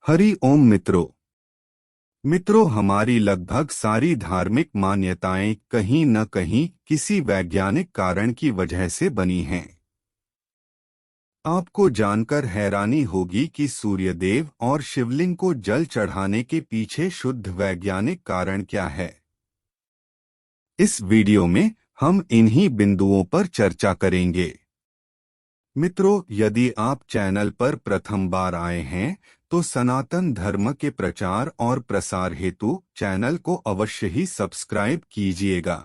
हरि ओम मित्रों, हमारी लगभग सारी धार्मिक मान्यताएं कहीं न कहीं किसी वैज्ञानिक कारण की वजह से बनी हैं। आपको जानकर हैरानी होगी कि सूर्यदेव और शिवलिंग को जल चढ़ाने के पीछे शुद्ध वैज्ञानिक कारण क्या है। इस वीडियो में हम इन्हीं बिंदुओं पर चर्चा करेंगे। मित्रों, यदि आप चैनल पर प्रथम बार आए हैं तो सनातन धर्म के प्रचार और प्रसार हेतु चैनल को अवश्य ही सब्सक्राइब कीजिएगा।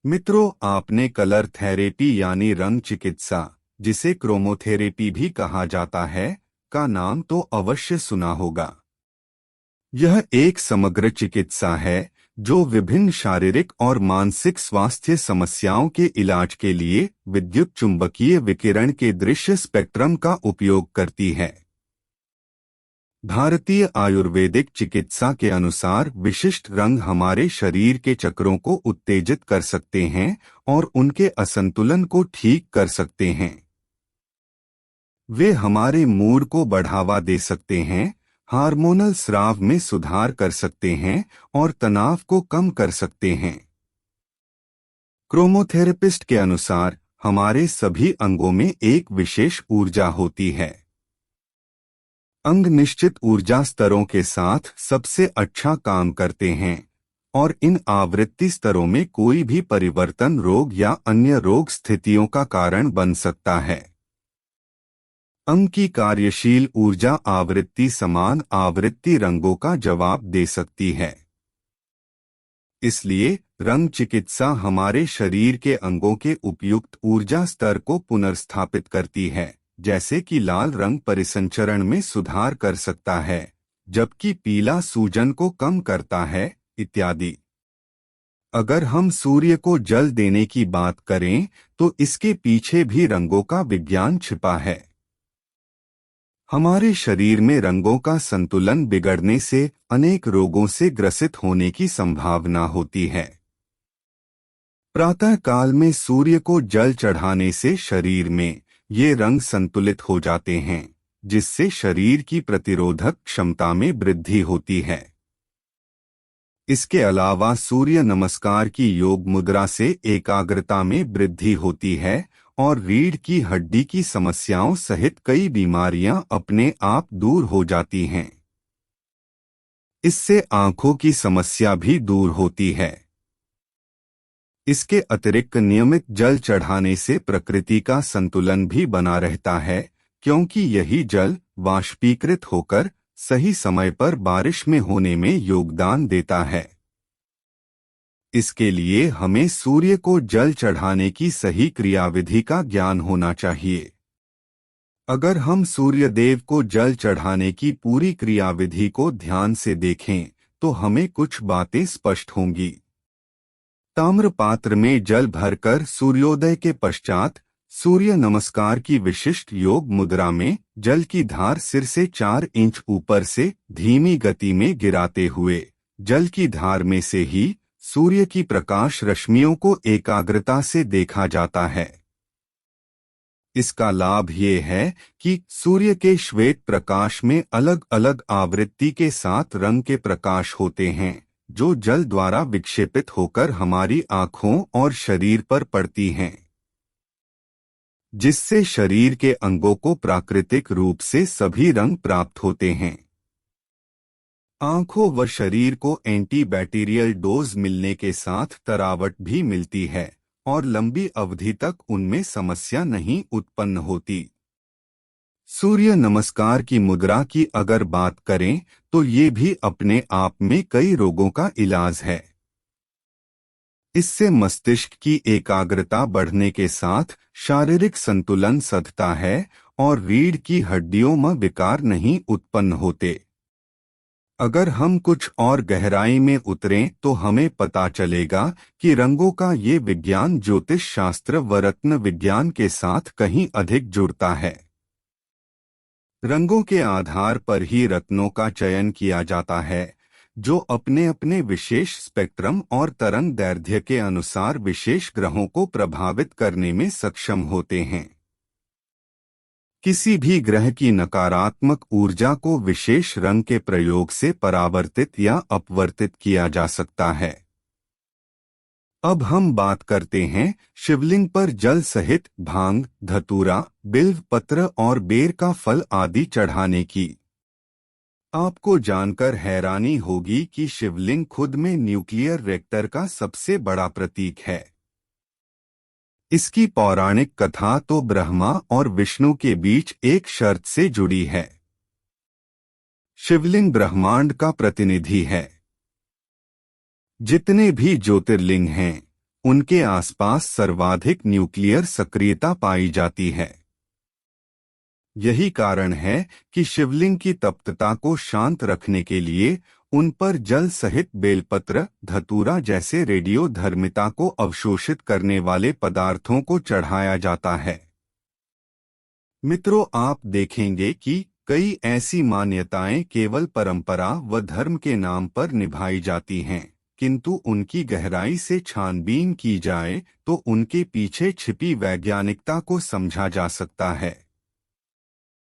मित्रों, आपने कलर थेरेपी यानी रंग चिकित्सा, जिसे क्रोमोथेरेपी भी कहा जाता है, का नाम तो अवश्य सुना होगा। यह एक समग्र चिकित्सा है जो विभिन्न शारीरिक और मानसिक स्वास्थ्य समस्याओं के इलाज के लिए विद्युत चुंबकीय विकिरण के दृश्य स्पेक्ट्रम का उपयोग करती है। भारतीय आयुर्वेदिक चिकित्सा के अनुसार विशिष्ट रंग हमारे शरीर के चक्रों को उत्तेजित कर सकते हैं और उनके असंतुलन को ठीक कर सकते हैं। वे हमारे मूड को बढ़ावा दे सकते हैं, हार्मोनल स्राव में सुधार कर सकते हैं और तनाव को कम कर सकते हैं। क्रोमोथेरेपिस्ट के अनुसार हमारे सभी अंगों में एक विशेष ऊर्जा होती है। अंग निश्चित ऊर्जा स्तरों के साथ सबसे अच्छा काम करते हैं और इन आवृत्ति स्तरों में कोई भी परिवर्तन रोग या अन्य रोग स्थितियों का कारण बन सकता है। अंग की कार्यशील ऊर्जा आवृत्ति समान आवृत्ति रंगों का जवाब दे सकती है। इसलिए रंग चिकित्सा हमारे शरीर के अंगों के उपयुक्त ऊर्जा स्तर को पुनर्स्थापित करती है, जैसे कि लाल रंग परिसंचरण में सुधार कर सकता है, जबकि पीला सूजन को कम करता है, इत्यादि। अगर हम सूर्य को जल देने की बात करें तो इसके पीछे भी रंगों का विज्ञान छिपा है। हमारे शरीर में रंगों का संतुलन बिगड़ने से अनेक रोगों से ग्रसित होने की संभावना होती है। प्रातः काल में सूर्य को जल चढ़ाने से शरीर में ये रंग संतुलित हो जाते हैं, जिससे शरीर की प्रतिरोधक क्षमता में वृद्धि होती है। इसके अलावा सूर्य नमस्कार की योग मुद्रा से एकाग्रता में वृद्धि होती है और रीढ़ की हड्डी की समस्याओं सहित कई बीमारियां अपने आप दूर हो जाती हैं। इससे आंखों की समस्या भी दूर होती है। इसके अतिरिक्त नियमित जल चढ़ाने से प्रकृति का संतुलन भी बना रहता है, क्योंकि यही जल वाष्पीकृत होकर सही समय पर बारिश में होने में योगदान देता है। इसके लिए हमें सूर्य को जल चढ़ाने की सही क्रियाविधि का ज्ञान होना चाहिए। अगर हम सूर्य देव को जल चढ़ाने की पूरी क्रियाविधि को ध्यान से देखें तो हमें कुछ बातें स्पष्ट होंगी। ताम्र पात्र में जल भरकर सूर्योदय के पश्चात सूर्य नमस्कार की विशिष्ट योग मुद्रा में जल की धार सिर से 4 इंच ऊपर से धीमी गति में गिराते हुए जल की धार में से ही सूर्य की प्रकाश रश्मियों को एकाग्रता से देखा जाता है। इसका लाभ ये है कि सूर्य के श्वेत प्रकाश में अलग अलग आवृत्ति के साथ रंग के प्रकाश होते हैं, जो जल द्वारा विक्षेपित होकर हमारी आँखों और शरीर पर पड़ती हैं, जिससे शरीर के अंगों को प्राकृतिक रूप से सभी रंग प्राप्त होते हैं। आँखों व शरीर को एंटीबैक्टीरियल डोज मिलने के साथ तरावट भी मिलती है और लंबी अवधि तक उनमें समस्या नहीं उत्पन्न होती। सूर्य नमस्कार की मुद्रा की अगर बात करें तो ये भी अपने आप में कई रोगों का इलाज है। इससे मस्तिष्क की एकाग्रता बढ़ने के साथ शारीरिक संतुलन सधता है और रीढ़ की हड्डियों में विकार नहीं उत्पन्न होते। अगर हम कुछ और गहराई में उतरें तो हमें पता चलेगा कि रंगों का ये विज्ञान ज्योतिष शास्त्र व रत्न विज्ञान के साथ कहीं अधिक जुड़ता है। रंगों के आधार पर ही रत्नों का चयन किया जाता है, जो अपने अपने विशेष स्पेक्ट्रम और तरंग दैर्ध्य के अनुसार विशेष ग्रहों को प्रभावित करने में सक्षम होते हैं। किसी भी ग्रह की नकारात्मक ऊर्जा को विशेष रंग के प्रयोग से परावर्तित या अपवर्तित किया जा सकता है। अब हम बात करते हैं शिवलिंग पर जल सहित भांग, धतूरा, बिल्व पत्र और बेर का फल आदि चढ़ाने की। आपको जानकर हैरानी होगी कि शिवलिंग खुद में न्यूक्लियर रिएक्टर का सबसे बड़ा प्रतीक है। इसकी पौराणिक कथा तो ब्रह्मा और विष्णु के बीच एक शर्त से जुड़ी है। शिवलिंग ब्रह्मांड का प्रतिनिधि है। जितने भी ज्योतिर्लिंग हैं, उनके आसपास सर्वाधिक न्यूक्लियर सक्रियता पाई जाती है। यही कारण है कि शिवलिंग की तप्तता को शांत रखने के लिए उन पर जल सहित बेलपत्र, धतूरा जैसे रेडियोधर्मिता को अवशोषित करने वाले पदार्थों को चढ़ाया जाता है। मित्रों, आप देखेंगे कि कई ऐसी मान्यताएं केवल परंपरा व धर्म के नाम पर निभाई जाती हैं, किंतु उनकी गहराई से छानबीन की जाए तो उनके पीछे छिपी वैज्ञानिकता को समझा जा सकता है।